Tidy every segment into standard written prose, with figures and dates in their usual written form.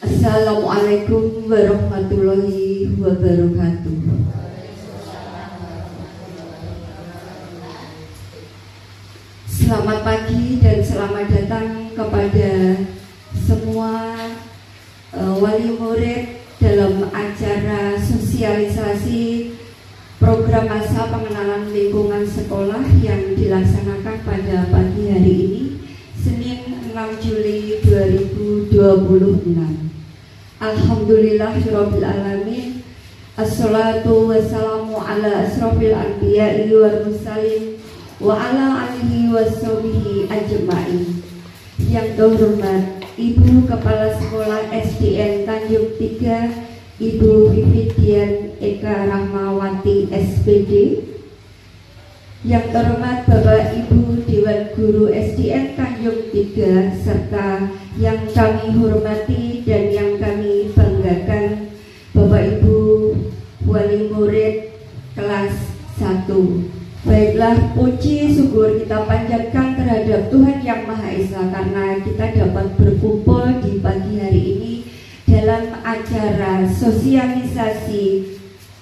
Assalamualaikum warahmatullahi wabarakatuh. Selamat pagi dan selamat datang kepada semua wali murid dalam acara sosialisasi program masa pengenalan lingkungan sekolah yang dilaksanakan pada pagi hari ini, Senin 6 Juli 2026. Alhamdulillahirabbil alamin. Assalatu wassalamu ala asrofil anbiya'i wal mursalin wa ala alihi washabihi ajma'in. Yang terhormat Ibu Kepala Sekolah SDN Tanjung 3, Ibu Vividian Eka Rahmawati SPD. Yang terhormat Bapak Ibu Dewan Guru SDN Tanjung 3 serta yang kami hormati dan yang kami banggakan Bapak Ibu wali murid kelas 1. Baiklah, puji syukur kita panjatkan terhadap Tuhan Yang Maha Esa karena kita dapat berkumpul di pagi hari ini dalam acara sosialisasi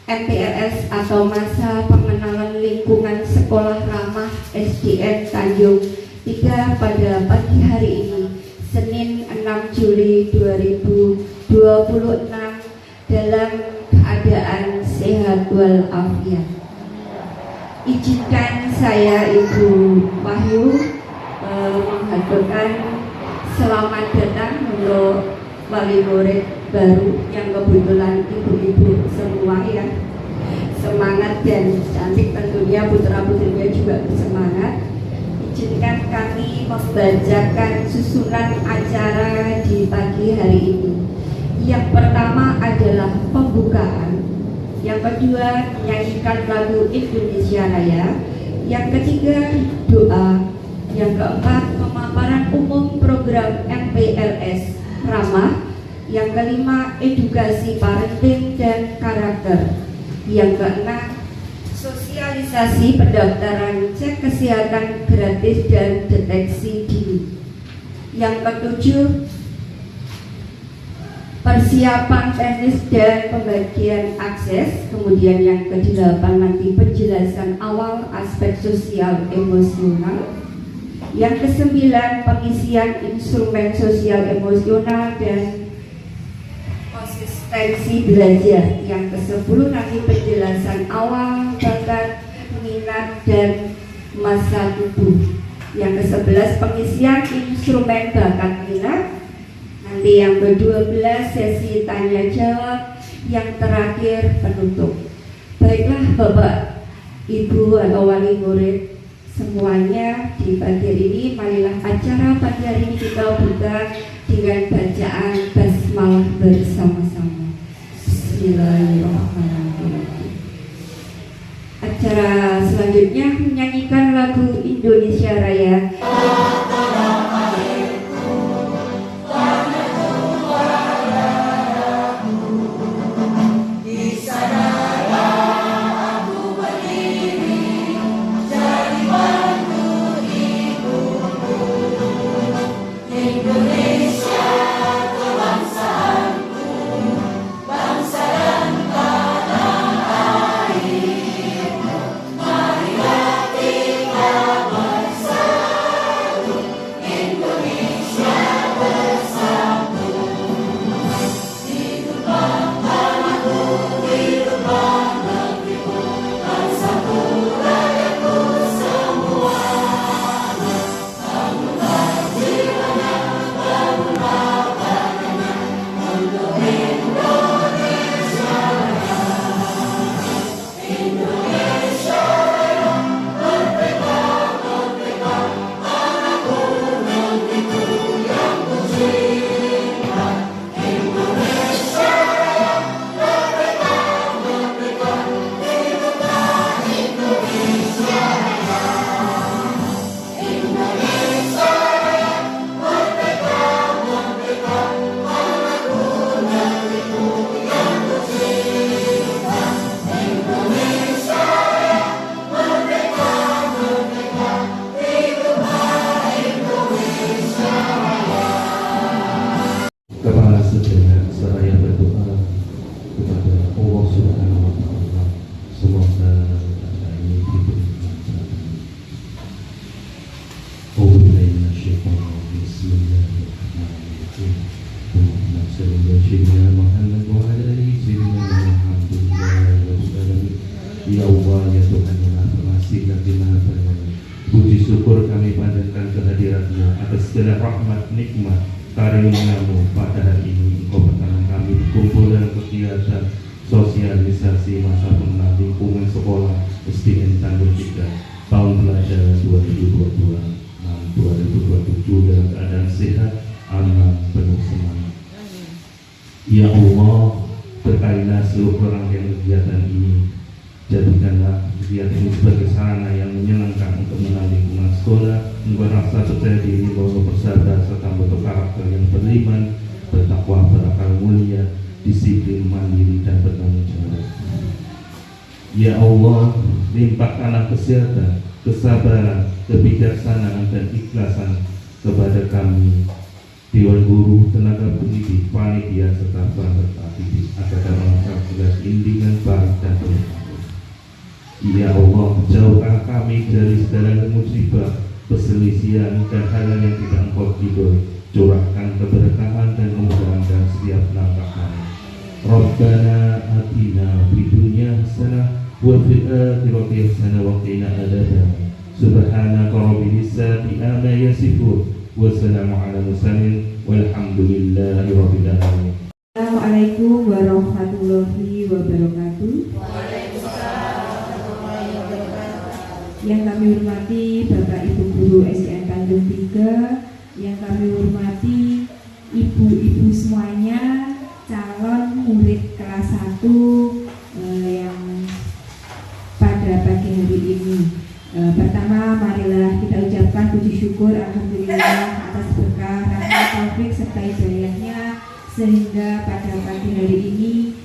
MPLS atau masa pengenalan lingkungan sekolah ramah SDN Tanjung 3 pada pagi hari ini, Senin 6 Juli 2026 dalam keadaan sehat walafiat. Izinkan saya Ibu Wahyu menghaturkan selamat datang untuk wali murid baru yang kebetulan ibu-ibu semua ya, semangat dan cantik tentunya, putra-putrinya juga bersemangat. Izinkan kami membacakan susunan acara di pagi hari ini. Yang pertama adalah pembukaan, yang kedua menyanyikan lagu Indonesia Raya, yang ketiga doa, yang keempat pemaparan umum program MPLS ramah, yang kelima edukasi parenting dan karakter, yang keenam sosialisasi pendaftaran cek kesehatan gratis dan deteksi dini, yang ketujuh persiapan teknis dan pembagian akses, kemudian yang kedelapan nanti penjelasan awal aspek sosial emosional, yang kesembilan pengisian instrumen sosial emosional dan konsistensi belajar, yang ke-10 nanti penjelasan awal bakat, minat dan masa tubuh, yang ke-11 pengisian instrumen bakat minat, nanti yang ke-12 sesi tanya jawab, yang terakhir penutup. Baiklah Bapak Ibu atau wali murid semuanya, di pagi hari ini marilah acara pagi hari ini kita buka dengan bacaan basmalah bersama-sama. Bismillahirrahmanirrahim. Acara selanjutnya menyanyikan lagu Indonesia Raya. Marilah kita bersama. Sayyidina Muhammad wa ala alihi sayyidina alhamdulillah rabbil alamin. Ya Allah, ya Tuhan yang Maha Pengasih lagi Maha Penyayang, puji syukur kami panjatkan kehadirat-Mu atas segala rahmat nikmat karunia-Mu pada hari ini. Engkau perkenan kami berkumpul dalam kegiatan sosialisasi masa pengenal lingkungan sekolah SDN Tanjung Tiga tahun pelajaran 2022-2027 dalam keadaan sehat, aman, penuh semangat. Ya Allah, berkailah seluruh rangkaian kegiatan ini, jadikanlah kegiatan ini sebagai sarana yang menyenangkan untuk mengenal lingkungan sekolah, membuat rasa percaya diri bahwa bersahabat serta bentuk karakter yang beriman, bertakwa, berakal mulia, disiplin, mandiri, dan bertanggung jawab. Ya Allah, limpahkanlah kesehatan, kesabaran, kebijaksanaan, dan ikhlasan kepada kami, Dewan Guru, tenaga pendidik, panitia, serta peserta didik agar dapat melaksanakan tugas bimbingan baik dan bermanfaat. Ya Allah, jauhkan kami dari segala musibah, perselisihan, dan hal yang tidak Engkau ridhoi. Curahkan keberkahan dan kemudahan dalam setiap langkah kami. Rabbana atina fid dunya hasanah wa fil akhirati hasanah wa qina adzabannar. Subhanaka rabbil izzati amma yasifun wa salamun alal mursalin walhamdulillahi rabbil alamin. Assalamualaikum warahmatullahi wabarakatuh. Yang kami hormati Bapak Ibu Guru SDN Tanjung Tiga, yang kami hormati ibu-ibu semuanya, calon murid kelas 1 yang pada pagi hari ini. Pertama, marilah kita ucapkan puji syukur alhamdulillah atas berkah, rahmat, taufik serta hidayahnya, sehingga pada pagi hari ini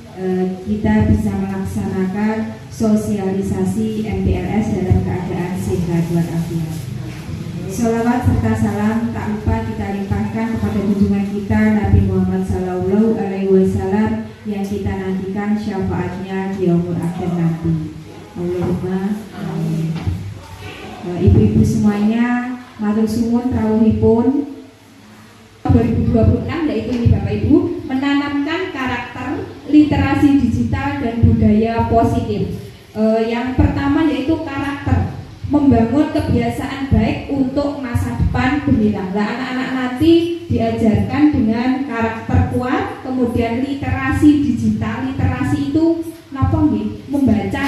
kita bisa melaksanakan sosialisasi MPLS dalam keadaan sehat walafiat. Sholawat serta salam tak lupa kita limpahkan kepada junjungan kita Nabi Muhammad Sallallahu Alaihi Wasallam yang kita nantikan syafaatnya di yaumul akhir nanti. Allahumma amin. Ibu-ibu semuanya, matur suwun rawuhipun 2026, yaitu ini Bapak Ibu, menanamkan karakter, literasi digital, dan budaya positif. Yang pertama yaitu karakter, membangun kebiasaan baik untuk masa depan gemilang. Nah, anak-anak nanti diajarkan dengan karakter kuat, kemudian literasi digital. Literasi itu napa nggih? Membaca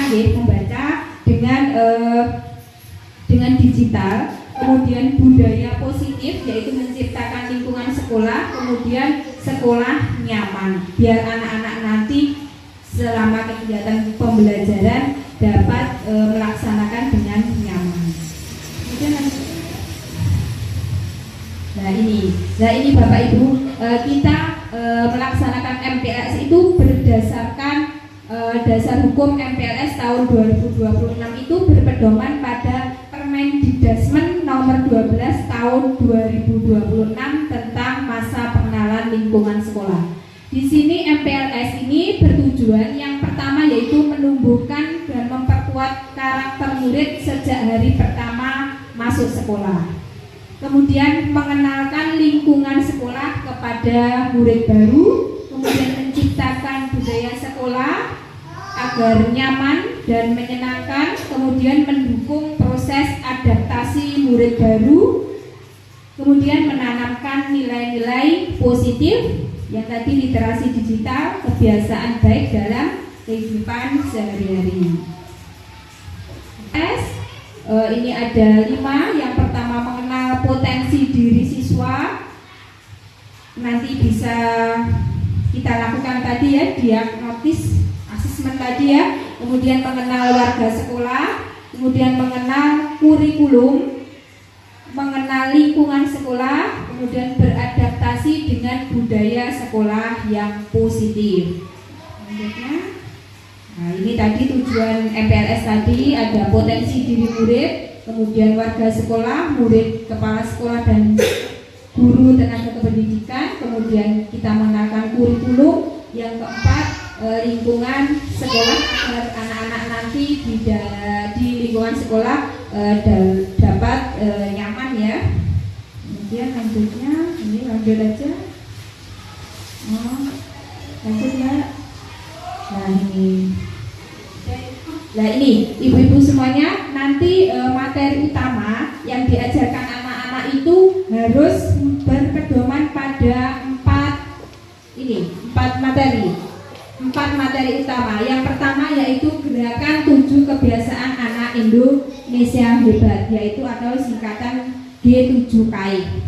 dengan digital. Kemudian budaya positif, yaitu menciptakan lingkungan sekolah, kemudian sekolah nyaman, biar anak-anak nanti selama kegiatan pembelajaran dapat melaksanakan dengan nyaman. Nah ini Bapak Ibu, kita melaksanakan MPLS itu berdasarkan dasar hukum MPLS tahun 2026 itu berpedoman pada Permendikbud nomor 12 tahun 2026 tentang masa pengenalan lingkungan sekolah. Di sini MPLS ini bertujuan yang pertama yaitu menumbuhkan dan memperkuat karakter murid sejak hari pertama masuk sekolah. Kemudian mengenalkan lingkungan sekolah kepada murid baru, kemudian menciptakan budaya sekolah agar nyaman dan menyenangkan, kemudian mendukung proses adaptasi murid baru, kemudian menanamkan nilai-nilai positif yang tadi literasi digital, kebiasaan baik dalam kehidupan sehari-hari. Ini ada 5. Yang pertama, mengenal potensi diri siswa. Nanti bisa kita lakukan tadi ya, diagnosis asesmen tadi ya. Kemudian mengenal warga sekolah, kemudian mengenal kurikulum, mengenal lingkungan sekolah, kemudian beradaptasi dengan budaya sekolah yang positif. Selanjutnya, nah ini tadi tujuan MPLS tadi, ada potensi diri murid, kemudian warga sekolah, murid, kepala sekolah, dan guru tenaga kependidikan. Kemudian kita mengenalkan kurikulum. Yang keempat, lingkungan sekolah agar anak-anak nanti di lingkungan sekolah dapat nyaman ya. Kemudian lanjutnya, ini lanjut aja. Oh, lanjut ya. Nah ini. Nah ini ibu-ibu semuanya, nanti materi utama yang diajarkan anak-anak itu harus berpedoman pada empat materi utama. Yang pertama yaitu gerakan 7 kebiasaan anak Indonesia hebat, yaitu atau singkatan G7KI.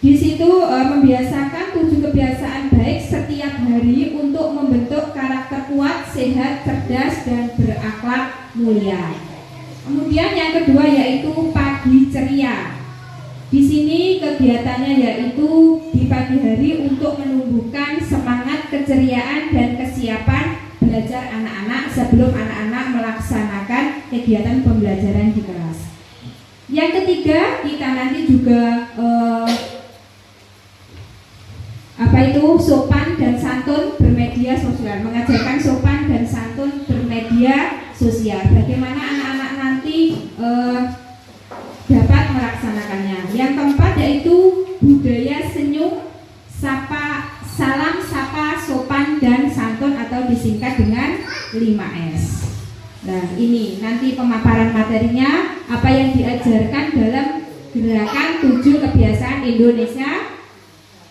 Di situ membiasakan 7 kebiasaan baik setiap hari untuk membentuk karakter kuat, sehat, cerdas, dan berakhlak mulia. Kemudian yang kedua yaitu pagi ceria. Di sini kegiatannya yaitu di pagi hari untuk menumbuhkan semangat, keceriaan, dan kesiapan belajar anak-anak sebelum anak-anak melaksanakan kegiatan pembelajaran di kelas. Yang ketiga, kita nanti juga sopan dan santun bermedia sosial, mengajarkan sopan dan santun bermedia sosial. Bagaimana anak-anak nanti dapat melaksanakannya. Yang keempat yaitu budaya senyum, salam sapa, sopan dan santun atau disingkat dengan 5S. Nah ini nanti pemaparan materinya apa yang diajarkan dalam gerakan 7 kebiasaan Indonesia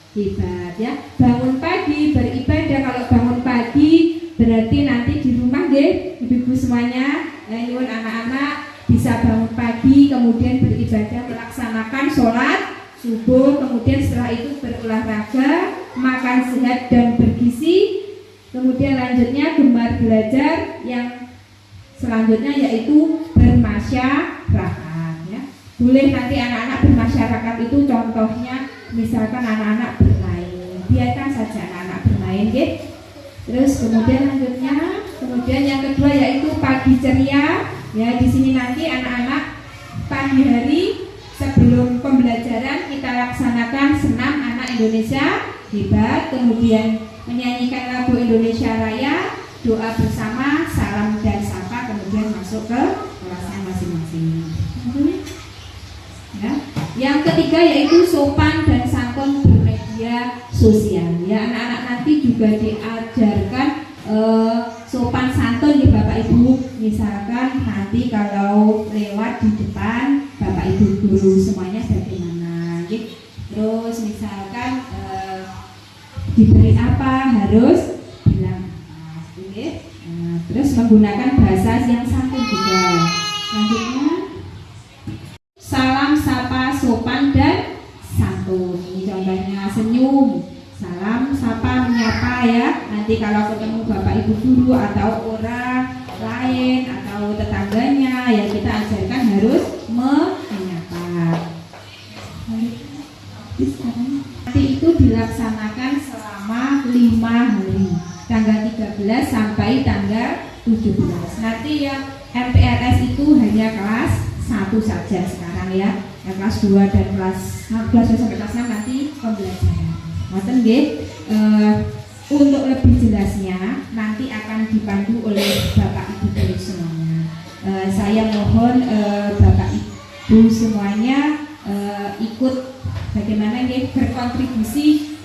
hebat ya. Bangun pagi beribadah. Kalau bangun pagi berarti nanti di rumah nggih ibu-ibu semuanya nyuwun anak-anak bisa bangun pagi kemudian beribadah, melaksanakan sholat subuh, kemudian setelah itu berolahraga, makan sehat dan bergizi, kemudian lanjutnya gemar belajar, yang selanjutnya yaitu bermasyarakat ya. Boleh nanti anak-anak bermasyarakat itu contohnya misalkan anak-anak bermain, biarkan saja anak-anak bermain gitu. Terus kemudian lanjutnya, kemudian yang kedua yaitu pagi ceria ya. Di sini nanti anak-anak pagi hari sebelum pembelajaran kita laksanakan senam anak Indonesia hebat, kemudian menyanyikan lagu Indonesia Raya, doa bersama, salam dan sapa, kemudian masuk ke kelasnya masing-masing ya. Yang ketiga yaitu sopan dan santun bermedia sosial ya. Anak-anak nanti juga diajarkan sopan santun ya Bapak Ibu. Misalkan nanti kalau lewat di depan Bapak Ibu guru semuanya bagaimana gitu. Terus misalkan diberi apa harus bilang gitu. Terus menggunakan bahasa yang santun juga. Selanjutnya salam sapa sopan dan santun. Ini contohnya senyum, salam sapa menyapa ya. Nanti kalau ketemu Bapak Ibu guru atau orang lain atau tetangganya ya kita ajarkan harus menyapa. Nanti itu dilaksanakan selama 5 hari, tanggal 13 sampai tanggal 17. Nanti yang MPLS itu hanya kelas 1 saja sekarang ya. Yang kelas 2 dan kelas 11 sampai kelas 6 nanti pembelajaran. Ngoten nggih. Untuk lebih jelasnya nanti akan dipandu oleh Bapak Ibu guru semuanya. Saya mohon Bapak Ibu semuanya ikut bagaimana nggih berkontribusi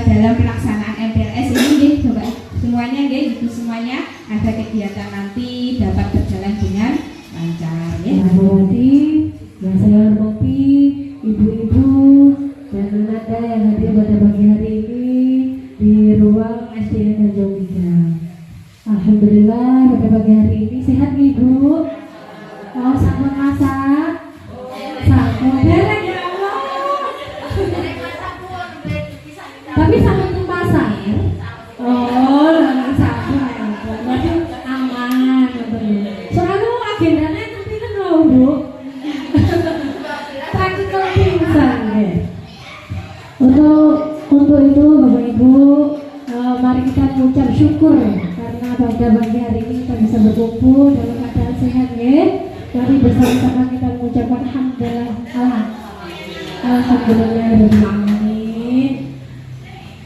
dalam pelaksanaan MPLS ini nggih Bapak semuanya nggih Ibu semuanya, ada kegiatan nanti dapat berjalan dengan lancar ya. Yang saya hormati ibu-ibu dan anak yang hadir pada pagi hari ini di ruang SDN Tanjung Pinang. Alhamdulillah pada pagi hari ini sehat ibu. Oh sambut masak, sambut derek ya Allah. Tapi sambut masak ya. Oh lagi sambut, berarti aman. Soalnya agendanya nanti kan loh bu. Praktikal pingsan ya. Untuk itu Bapak Ibu, mari kita mengucap syukur karena pada pagi hari ini kita bisa berkumpul dalam keadaan sehat ya. Mari bersama-sama kita mengucapkan alhamdulillah.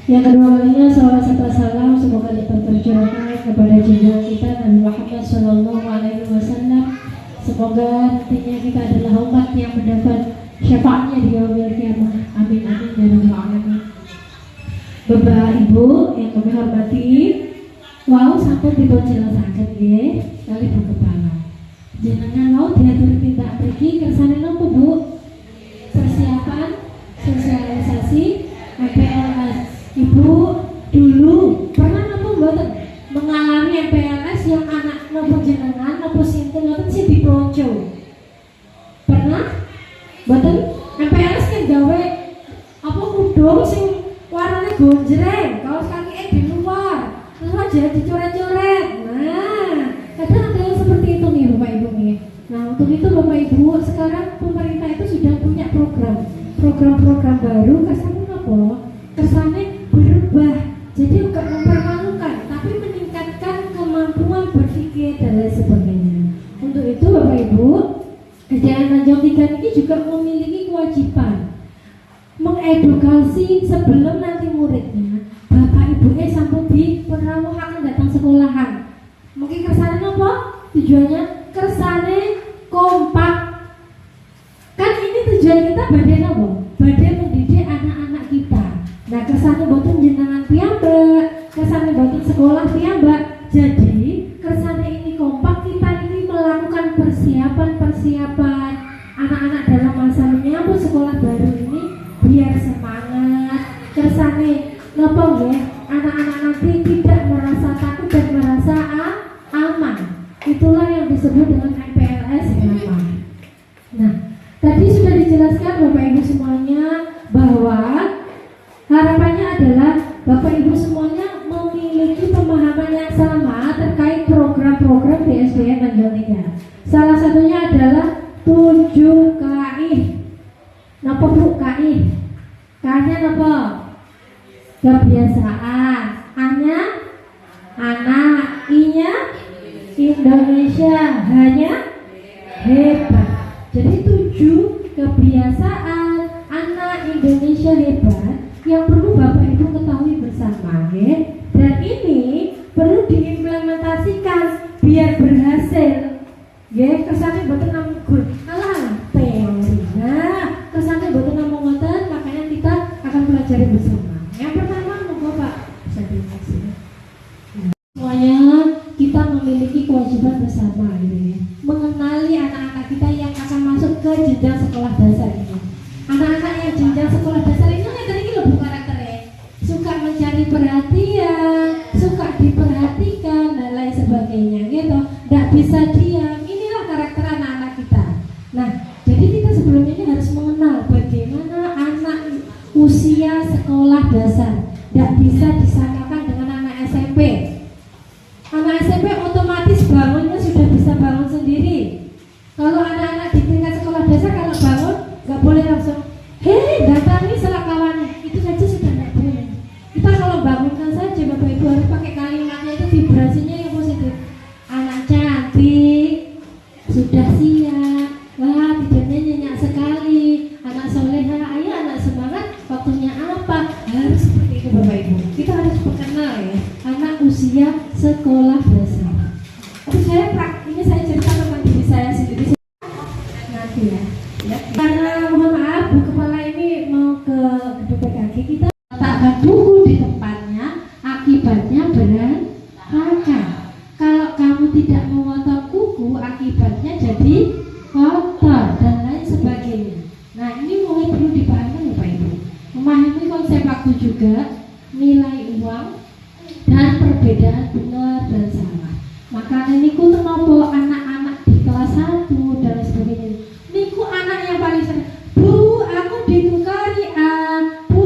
Yang kedua kalinya salawat serta salam semoga dapat tercurahkan kepada junjungan kita Nabi Muhammad SAW. Semoga nantinya kita adalah umat yang mendapat syafaatnya di yaumil qiyamah. Amin amin ya rabbal alamin. Bapak Ibu yang kami hormati, wow sampai dipunjelasaken nggih kali Bu Kepala. Jenengan mau diatur tindak mriki kersane napa Bu? Persiapan sosialisasi MPLS. Ibu dulu pernah napa mboten mengalami MPLS yang anak napa jenengan napa sinten ngoten sing diplonco? Pernah? Mboten? MPLS kan gawe apa kudung sing warnanya gonjreng, kaos kaki di luar, terus aja dicoret-coret. Nah, kadang ada yang seperti itu nih Bapak Ibu nih. Nah, untuk itu Bapak Ibu, sekarang pemerintah itu sudah punya program baru. Kesannya apa? Kesannya berubah. Jadi bukan mempermalukan, tapi meningkatkan kemampuan berpikir dan lain sebagainya. Untuk itu Bapak Ibu, SDN Tanjung Tiga ini juga memiliki kewajiban mengedukasi sebelum nanti muridnya Bapak Ibu sampun di perawuhan datang sekolahan. Mungkin kersane apa? Tujuannya kersane kompak. Kan ini tujuan kita badhe apa? Badhe mendidik anak-anak kita. Nah, kersane boten jenengan piyambak, kersane boten sekolah piyambak. Jadi, kersane ini kompak, kita ini melakukan persiapan anak-anak dalam masa menyambut sekolah baru ini biar semangat. Kersane napa nggih? Anak-anak nanti tidak merasa takut dan merasa aman. Itulah yang disebut dengan MPLS yang aman. Nah, tadi sudah dijelaskan Bapak Ibu semuanya bahwa harapannya adalah Bapak Ibu semuanya memiliki pemahaman yang sama terkait program-program di SDN Tanjung Tiga. Salah satunya adalah 7 KI. Napa Bu KI? K-nya napa? Kebiasaan. A-nya anak, I-nya Indonesia, H-nya hebat. Jadi 7 kebiasaan anak Indonesia hebat yang perlu Bapak Ibu ketahui bersama, ya. Dan ini perlu diimplementasikan biar berhasil. Ya, kesannya boten namung good. Alah, teori. Nah, kesannya boten namung ngoten, makanya kita akan pelajari bersama. Yang pertama, monggo Pak, bisa dimaksud. Semuanya kita memiliki kewajiban bersama, ya. Mengenali anak-anak kita yang akan masuk ke jenjang sekolah dasar ini. Anak-anak yang jenjang sekolah dasar ini kan ini loh karakternya. Suka mencari perhatian, suka diperhatikan dan lain sebagainya, gitu. Nggak bisa diam. Inilah karakter anak-anak kita. Nah, jadi kita sebelumnya ini harus mengenal bagaimana anak usia sekolah dasar. Nggak bisa disamakan dengan anak SMP. Anak SMP otomatis bangunnya sudah bisa bangun sendiri. Kalau anak-anak di tingkat sekolah dasar kalau bangun nggak boleh langsung, hei datangi selakawannya. Itu saja sudah nggak boleh. Kita kalau bangunkan saja Bapak Ibu harus pakai kalimatnya itu vibrasinya yang positif. Anak cantik, sudah siap, wah tidurnya nyenyak sekali, anak soleha, ayo anak semangat, waktunya apa? Harus seperti itu Bapak Ibu. Kita harus mengenal ya anak usia sekolah dasar. Tapi ini saya cerita tentang diri saya sendiri nanti ya. Karena mohon maaf Bu Kepala ini mau ke gedung PKG, kita letakkan buku di tempatnya, akibatnya berantakan. Kalau kamu tidak memotong kuku, akibatnya jadi kotor dan lain sebagainya. Nah, ini mulai perlu dipahami Bapak Ibu. Memahami konsep waktu juga, nilai uang dan perbedaan benar dan salah. Maka niku tenopo anak-anak di kelas 1 dan lain sebagainya. Niku anak yang paling sering, Bu, aku ditukari Bu,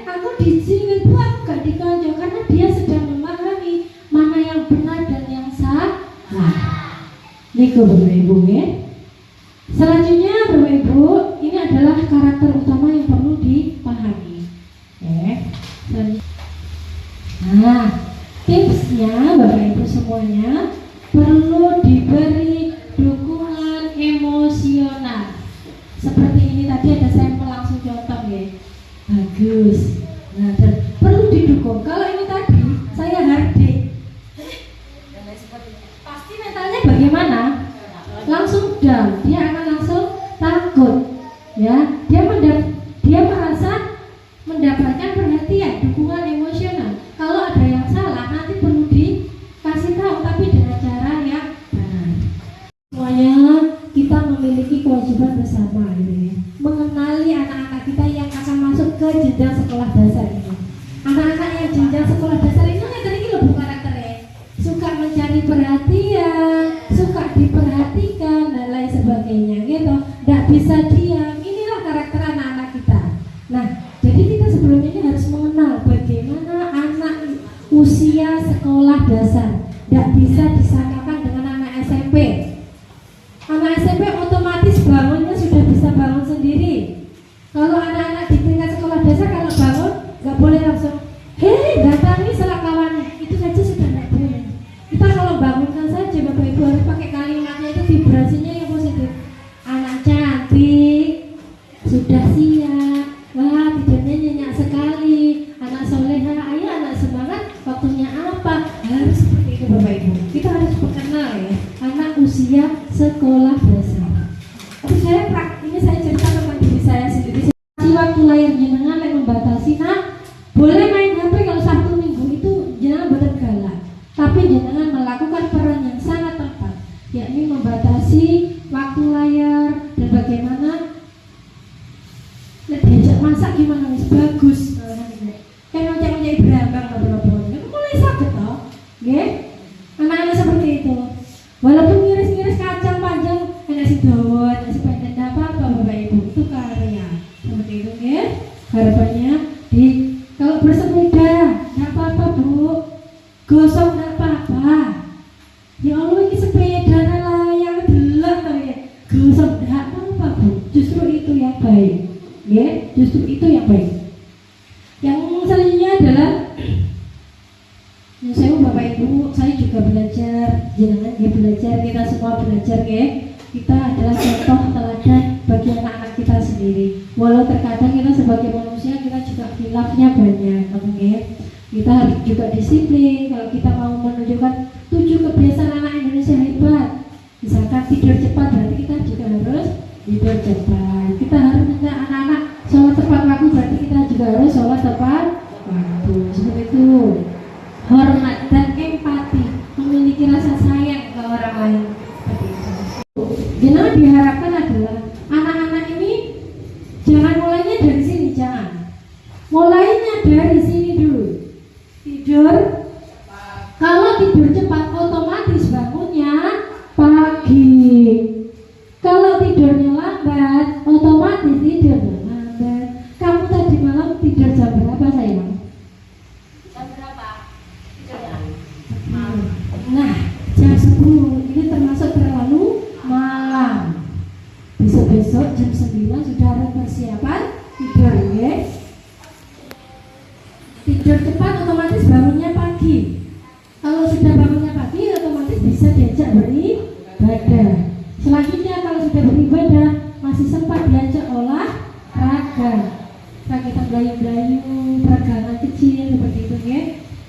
aku dijiwit, Bu, aku gak dikonco, karena dia sedang memahami mana yang benar dan yang salah. Niku Bapak Ibu ya. Selanjutnya Bapak Ibu, ini adalah karakter utama yang perlu dipahami. Nah, tipsnya Bapak Ibu semuanya perlu diberi dukungan emosional. Seperti ini tadi ada sampel langsung contoh ya. Bagus. Nah, dan perlu didukung. Kalau ini tadi saya hardik. Pasti mentalnya bagaimana? Langsung down. Dia akan langsung takut. Ya, dia merasa mendapatkan perhatian. jenjang sekolah dasar ini tadi ini loh karakternya suka mencari perhatian, suka diperhatikan dan lain sebagainya gitu. Nggak bisa diam. Inilah karakter anak-anak kita. Nah, jadi kita sebelumnya ini harus mengenal bagaimana anak usia sekolah dasar. Nggak bisa disamakan dengan anak SMP. Anak SMP otomatis bangunnya sudah bisa bangun sendiri. Kalau anak-anak di tingkat sekolah dasar kalau bangun nggak boleh langsung hei datangi selakawannya, itu saja sudah nggak boleh. Kita kalau bangunkan saja Bapak Ibu harus pakai kalimatnya itu vibrasinya yang positif. Anak cantik, sudah siap, wah tidurnya nyenyak sekali, anak soleha, ayo anak semangat, waktunya apa? Harus seperti itu Bapak Ibu. Kita harus mengenal ya anak usia sekolah dasar. Tapi ini saya cerita tentang diri saya sendiri. Waktu lahir jenengan yang membatasi boleh main HP kalau Sabtu Minggu itu jangan bergalak, tapi jangan melakukan peran yang sangat tepat, yakni membatasi waktu layar dan bagaimana diajak masak gimana wis bagus. Kan ngocek-ngocek berambang ngobrol-ngobrol. Mulai sakit toh. Nggih. Anak-anak seperti itu. Walaupun ngiris-ngiris kacang panjang enak si dawa, enak si pendek apa-apa Bapak Ibu. Itu karya. Seperti itu nggih. Harapannya kalau bersepeda enggak apa-apa Bu. Gosok enggak apa-apa. Ya Allah ini sepeda layang delok to ya. Gosok enggak apa-apa Bu. Justru itu yang baik. Ya, justru itu yang baik. Yang selanjutnya adalah saya Bapak Ibu, saya juga belajar, jangan ya belajar, kita semua belajar ya. Kita adalah contoh teladan bagi anak-anak kita sendiri. Walau terkadang kita sebagai manusia kita juga khilafnya banyak, ya. Kita harus juga disiplin. Kalau kita mau menunjukkan 7 kebiasaan anak Indonesia hebat, misalkan tidur cepat, berarti kita juga harus tidur cepat. Kita harus minta anak-anak sholat tepat waktu, berarti kita juga harus sholat tepat waktu. Seperti itu. Hormat dan empati, memiliki rasa sayang ke orang lain. Seperti itu. Yang diharapkan adalah anak-anak ini jangan mulainya dari sini, jangan. Mulainya dari sini dulu. Tidur. Kalau tidur cepat, otomatis bangunnya pagi. Kalau tidurnya lambat, otomatis tidurnya lambat. Kamu tadi malam tidur jam berapa sayang? Jam berapa? Nah, jam 10 ini termasuk terlalu malam. Besok-besok jam 9 sudah harus persiapan tidur ya. Tidur cepat otomatis bangunnya pagi. Kalau sudah bangunnya pagi otomatis bisa diajak beribadah. Selanjutnya kalau sudah beribadah masih sempat diajak olahraga. Kita belayu-belayu, peregangan kecil seperti itu ya.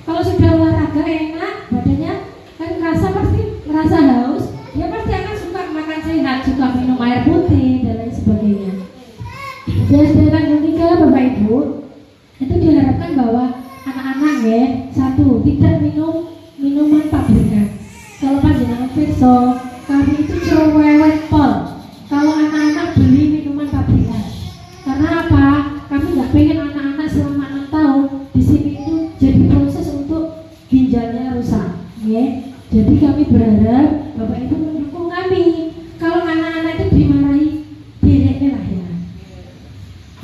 Kalau sudah olahraga enak, badannya kan merasa haus, dia pasti akan suka makan sehat, suka minum air putih dan lain sebagainya. Dan yang ketiga Bapak Ibu, itu diharapkan bahwa anak-anak ya, satu, tidak minum minuman pabrikan. Kalau panjenengan pirsa, kami itu cerewet pol. Kalau anak-anak beli minuman pabrikan, karena apa? Kami nggak pengen anak-anak selama 6 tahun di sini itu jadi proses untuk ginjalnya rusak, ya. Jadi kami berharap Bapak Ibu mendukung kami. Kalau anak-anak itu dimarahi, direknya lah ya.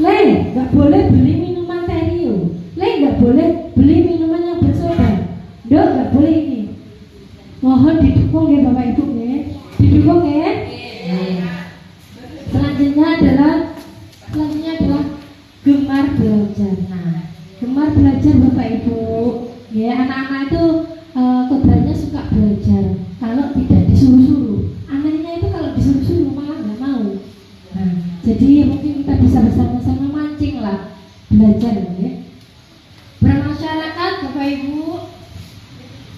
Le, nggak boleh beli minuman terio. Le, nggak boleh beli minuman yang bersoda. Dok, nggak boleh ini. Mohon didukung ya Bapak Ibu ya. Didukung ya. Selanjutnya adalah gemar belajar. Nah, gemar belajar Bapak Ibu. Ya, anak-anak itu kodratnya suka belajar. Kalau tidak disuruh-suruh, anaknya itu kalau disuruh-suruh malah nggak mau. Nah, jadi mungkin kita bisa bersama-sama mancing lah belajar ya. Bermasyarakat Bapak Ibu,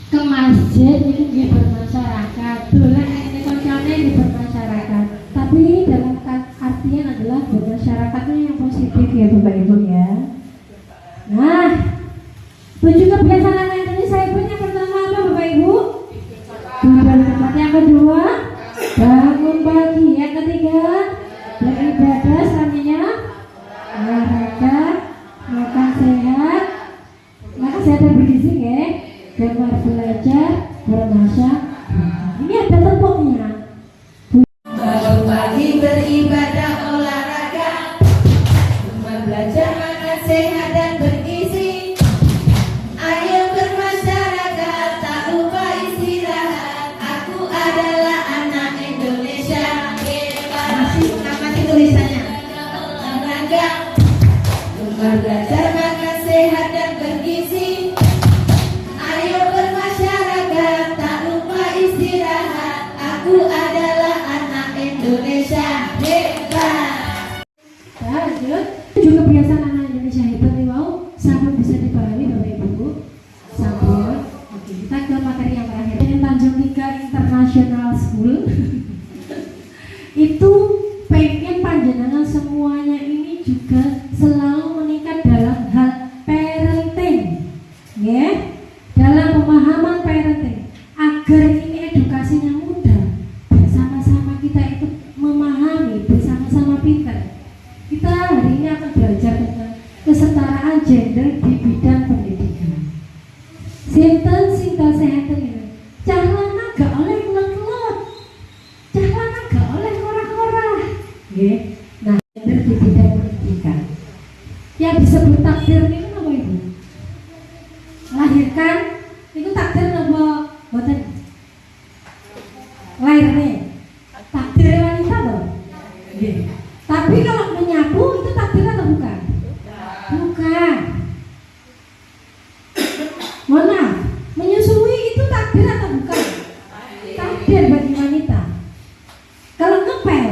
ke masjid itu dia bermasyarakat. Dolan ini konconya di bermasyarakat. Tapi dalam artian adalah bermasyarakatnya yang positif ya Bapak Ibu ya. Nah, 7 kebiasaan anak Indonesia itu yang pertama apa Bapak Ibu? Tidur cepat. Yang kedua, bangun pagi. Yang ketiga, beribadah. Selanjutnya, olahraga, makan sehat. sehat dan bergizi ya. Gemar belajar, bermasyarakat. Ini ada tepuknya. Bangun pagi beribadah olahraga, gemar belajar makan sehat dan bergizi. Ayo bermasyarakat, tak lupa istirahat. Aku adalah anak Indonesia. Masih amati tulisannya. Olahraga, gemar belajar makan sehat dan bergizi. Ayo bermasyarakat, tak lupa istirahat. Aku adalah anak Indonesia hebat. Lanjut. Tujuh kebiasaan anak Indonesia hebat nih wow. Sabun bisa dipahami Bapak Ibu. Sabun. Oke, kita ke materi yang terakhir. Yang Tanjung Tiga International School. Itu pengen panjenengan semuanya ini juga selalu meningkat dalam hal parenting, ya, dalam pemahaman parenting, agar ini edukasinya mudah, bersama-sama kita itu memahami, bersama-sama pintar. Kita hari ini akan belajar tentang kesetaraan gender di bidang pendidikan. Sinten sing tasehatan ini, calana gak oleh kelot-kelot, calana gak oleh korah-korah, ya. Nah, gender di bidang pendidikan yang disebut takdir itu apa Ibu? Lahirkan itu takdir apa? Boten. Lahirnya takdir wanita loh. Nggih. Tapi kalau menyapu itu takdir atau bukan? Bukan. Mohon maaf, menyusui itu takdir atau bukan? Takdir bagi wanita. Kalau ngepel,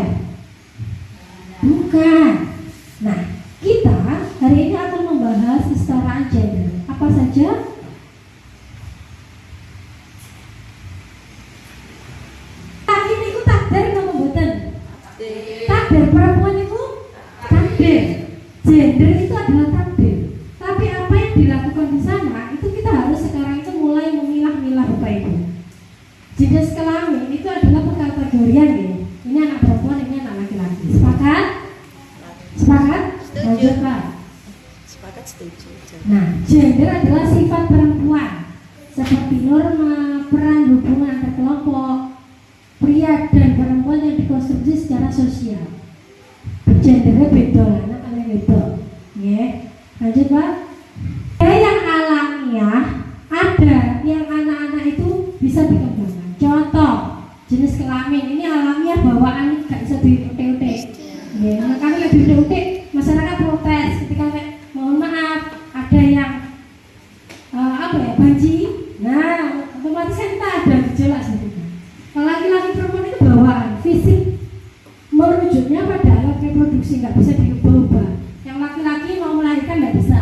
bukan. Nah, kita hari ini akan membahas kesetaraan gender. Apa saja? Laki itu takdir atau mboten? Takdir. Perempuan itu takdir. Gender itu adalah takdir. Tapi apa yang dilakukan di sana itu kita harus sekarang itu mulai memilah-milah Bapak Ibu. Jenis kelamin itu adalah pengkategorian ya. Ini anak perempuan, ini anak laki-laki. Sepakat? Sepakat? Lanjut Pak. Sepakat, setuju. Nah, gender adalah sifat perempuan seperti norma, peran, hubungan antar kelompok, pria dan perempuan yang dikonstruksi secara sosial. Gendernya beda, anak kalian beda. Ya, lanjut Pak. Ada yang alamiah, ada yang anak-anak itu bisa dikembangkan. Contoh, jenis kelamin ini alamiah bawaan gak bisa diutek-utek. Ya, nah, kami lagi diutek, masyarakat protes ketika mohon maaf ada yang apa ya banci. Nah, otomatis kan kita ada gejolak sebetulnya. Kalau laki-laki perempuan itu bawaan fisik merujuknya pada alat reproduksi, nggak bisa diubah-ubah. Yang laki-laki mau melahirkan nggak bisa.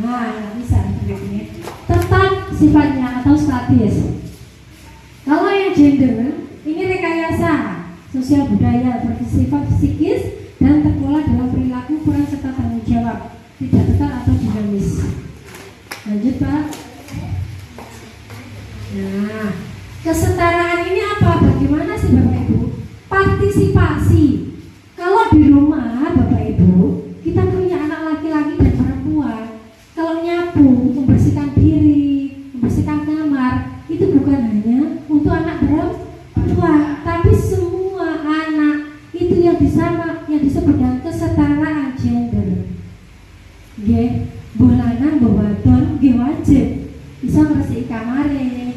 Nah, nggak bisa sebetulnya. Tetap sifatnya atau statis. Kalau yang gender ini rekayasa sosial budaya bersifat psikis dan terpola dalam perilaku, peran serta tanggung jawab, tidak tetap atau dinamis. Lanjut Pak. Nah, kesetaraan ini apa? Bagaimana sih Bapak Ibu? Partisipasi. Kalau di rumah Bapak Ibu kita punya anak laki-laki dan perempuan, kalau nyapu, membersihkan diri, membersihkan kamar, itu bukan hanya untuk anak perempuan, tapi semua anak itu yang disebut dengan kesetaraan gender. Nggih, mbuh lanang mbuh wadon nggih wajib bisa ngresiki kamare,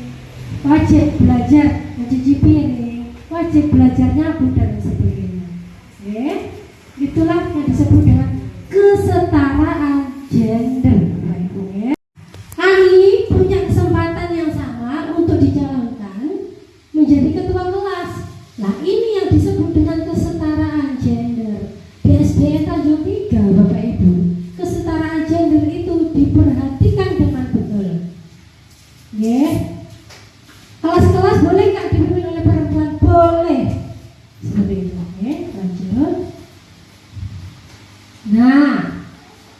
wajib belajar mencuci piring, wajib belajar nyapu dan sebagainya. Nggih, itulah yang disebut dengan kesetaraan gender. Bapak Ibu ya. Ani punya kesempatan yang sama untuk dicalonkan menjadi ketua kelas. Nah, ini yang disebut dengan kesetaraan gender. Di SDN Tanjung Tiga, Bapak Ibu, kesetaraan gender itu diperhatikan dengan betul. Ya. Kelas-kelas boleh nggak dipimpin oleh perempuan? Boleh. Seperti itu. Ya, lanjut. Nah,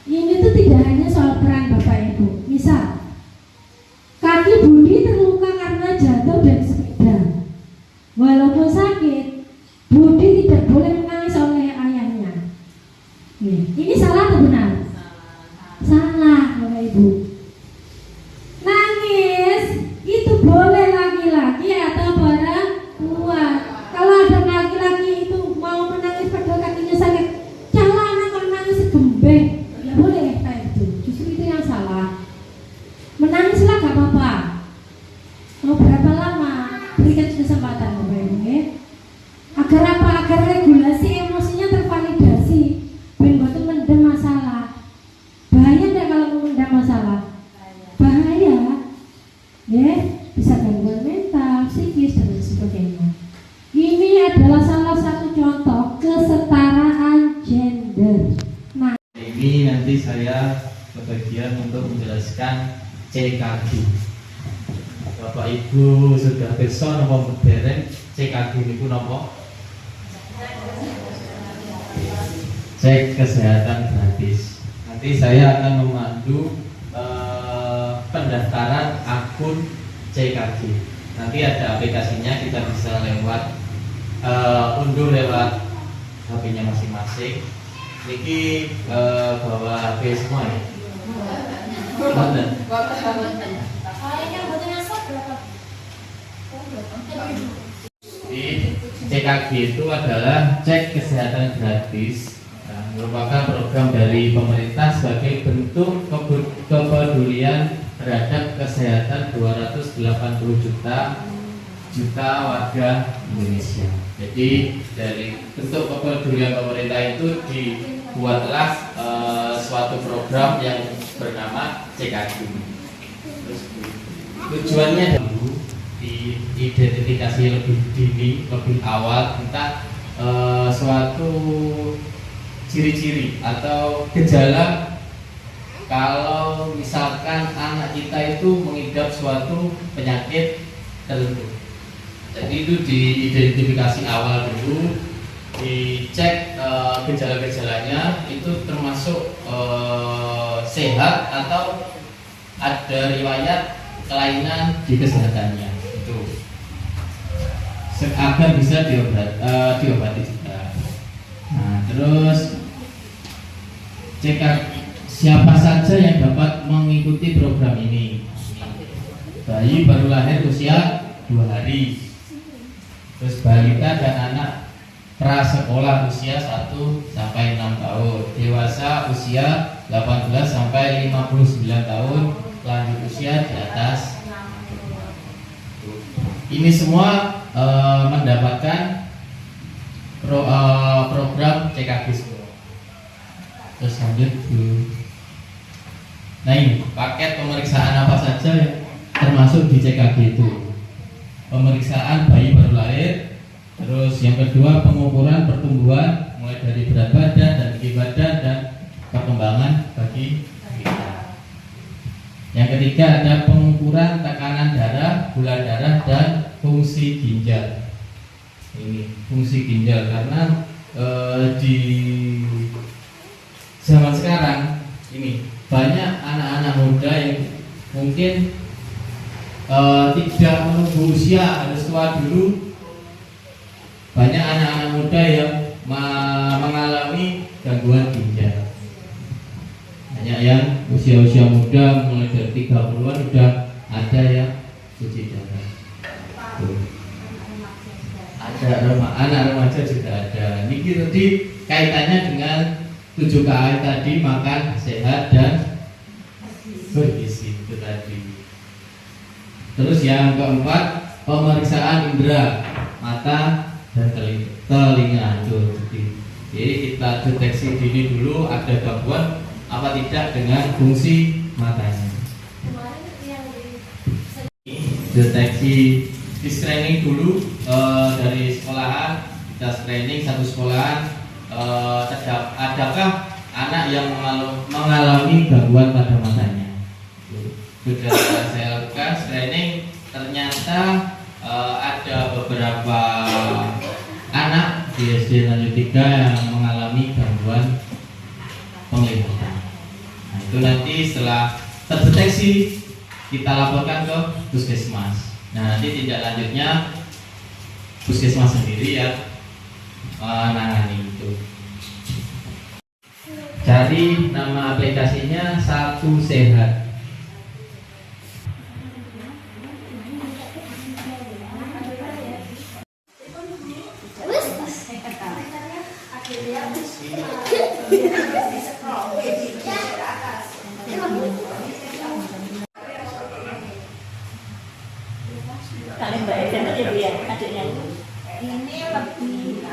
ini tuh tidak hanya soal peran Bapak Ibu. Misal, kaki Budi terluka karena jatuh dari sepeda. Walaupun sakit, Budi tidak boleh menangis oleh ayahnya. Ini salah atau benar? Salah Bapak Ibu. dikasih kesempatan Bapak Ibu ya. Agar apa? Agar regulasi emosinya tervalidasi. Ben boten mendem masalah. Bahaya enggak kalau memendam masalah? Bahaya. Ya, bisa gangguan mental, psikis dan lain sebagainya. Ini adalah salah satu contoh kesetaraan gender. Nah, ini nanti saya kebagian untuk menjelaskan CKG. Bapak Ibu sudah pirsa napa dereng CKG niku napa? Cek kesehatan gratis. Nanti saya akan memandu pendaftaran akun CKG. Nanti ada aplikasinya, kita bisa lewat unduh lewat HP-nya masing-masing. Niki bawa HP semua ya. Wonten. Di CKG itu adalah cek kesehatan gratis, merupakan program dari pemerintah sebagai bentuk kepedulian terhadap kesehatan 280 juta warga Indonesia. Jadi dari bentuk kepedulian pemerintah itu dibuatlah suatu program yang bernama CKG. Terus, tujuannya dulu diidentifikasi lebih dini, lebih awal tentang suatu ciri-ciri atau gejala kalau misalkan anak kita itu mengidap suatu penyakit tertentu. Jadi itu diidentifikasi awal dulu, dicek gejala-gejalanya itu termasuk sehat atau ada riwayat kelainan di kesehatannya itu, agar bisa diobati juga. Nah, terus cek siapa saja yang dapat mengikuti program ini. Bayi baru lahir usia 2 hari, terus balita dan anak prasekolah usia 1 sampai 6 tahun, dewasa usia 18 sampai 59 tahun, lanjut usia di atas. Ini semua mendapatkan program CKG semua. Terus lanjut dulu. Nah, ini paket pemeriksaan apa saja yang termasuk di CKG itu. Pemeriksaan bayi baru lahir, terus yang kedua pengukuran pertumbuhan mulai dari berat badan dan tinggi badan dan perkembangan bagi kita. Yang ketiga ada pengukuran tekanan darah, gula darah dan fungsi ginjal. Ini fungsi ginjal karena di zaman sekarang ini banyak anak-anak muda yang mungkin tidak menunggu usia harus tua dulu. Banyak anak-anak muda yang mengalami gangguan ginjal. Banyak yang usia-usia muda mulai dari 30-an sudah ada yang cuci darah. Ada anak remaja juga ada. Ini tadi kaitannya dengan 7KI tadi, makan sehat dan bergizi itu tadi. Terus yang keempat pemeriksaan indera mata dan telinga itu. Jadi kita deteksi dini dulu ada gangguan apa tidak dengan fungsi matanya. Deteksi di screening dulu dari sekolahan, kita screening satu sekolahan adakah anak yang mengalami gangguan pada matanya. Sudah saya lakukan screening, ternyata ada beberapa anak di SD lanjut 3 yang mengalami gangguan penglihatan. Nah, itu nanti setelah terdeteksi kita laporkan ke puskesmas. Nah, nanti tindak lanjutnya puskesmas sendiri yang menangani itu. Cari nama aplikasinya Satu Sehat. Kalian Mbak Eden aja Bu ya, adiknya itu. Ini lebih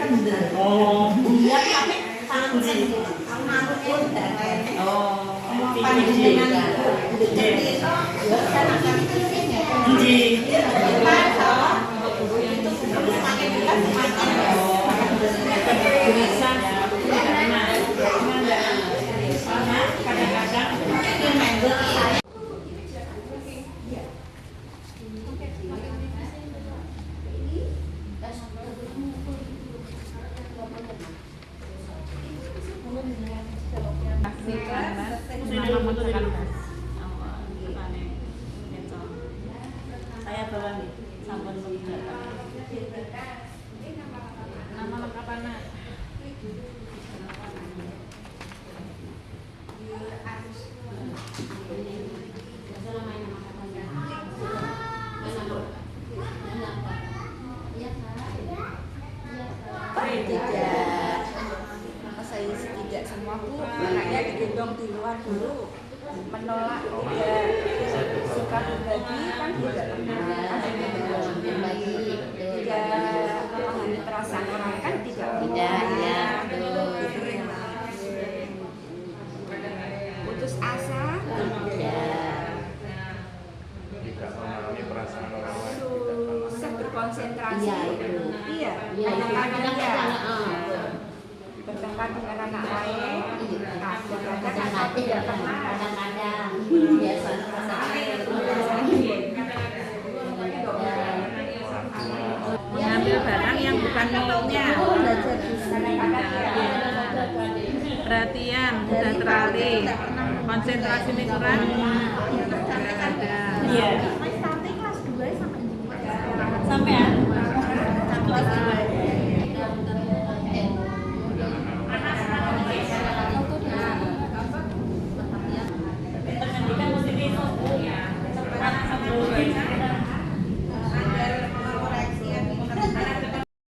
kendel. Oh. Dia tapi tangan manut pun dan Oh. panjenengan jadi itu kan akan Ji. itu semakin dekat semakin Bisa karena kadang-kadang saya bawa nih sampun nama lengkap anak. Tidak semua Bu, anaknya digendong di luar dulu, menolak tidak suka berbagi kan tidak pernah tidak memahami perasaan orang kan tidak putus asa tidak memahami perasaan orang lain. susah berkonsentrasi iya bertengkar dengan anak lain kadang-kadang tidak pernah mengambil barang yang bukan miliknya, perhatian, mudah teralih, konsentrasi kurang, Iya.